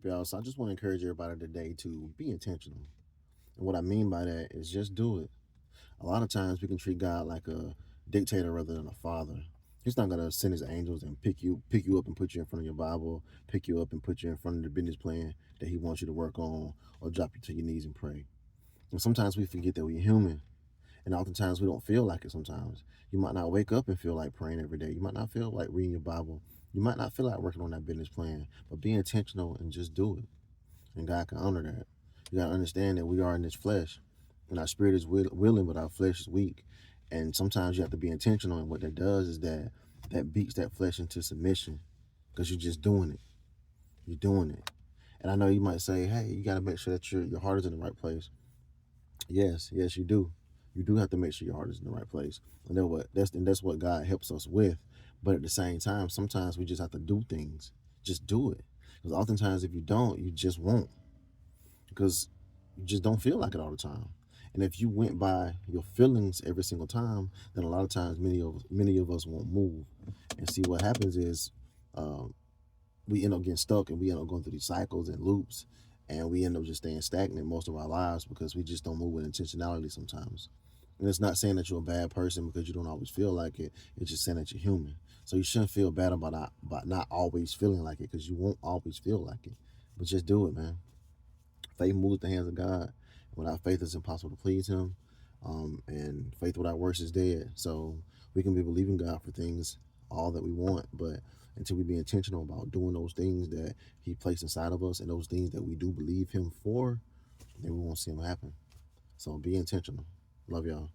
Y'all, so I just want to encourage everybody today to be intentional. And what I mean by that is just do it. A lot of times we can treat God like a dictator rather than a father. He's not gonna send his angels and pick you up and put you in front of your Bible, pick you up and put you in front of the business plan that he wants you to work on, or drop you to your knees and pray. And sometimes we forget that we're human. And oftentimes we don't feel like it sometimes. You might not wake up and feel like praying every day. You might not feel like reading your Bible. You might not feel like working on that business plan. But be intentional and just do it. And God can honor that. You got to understand that we are in this flesh. And our spirit is willing, but our flesh is weak. And sometimes you have to be intentional. And what that does is that beats that flesh into submission because you're just doing it. You're doing it. And I know you might say, hey, you got to make sure that your heart is in the right place. Yes, you do. You do have to make sure your heart is in the right place, and that's what God helps us with. But at the same time, sometimes we just have to do things. Just do it, because oftentimes if you don't, you just won't, because you just don't feel like it all the time. And if you went by your feelings every single time, then a lot of times many of us won't move. And see what happens is, um, we end up getting stuck and we end up going through these cycles and loops, and we end up just staying stagnant most of our lives because we just don't move with intentionality sometimes. And it's not saying that you're a bad person because you don't always feel like it. It's just saying that you're human. So you shouldn't feel bad about not always feeling like it, because you won't always feel like it. But just do it, man. Faith moves the hands of God. Without faith, it's impossible to please Him. And faith without works is dead. So we can be believing God for things all that we want, but until we be intentional about doing those things that He placed inside of us and those things that we do believe Him for, then we won't see Him happen. So be intentional. Love y'all.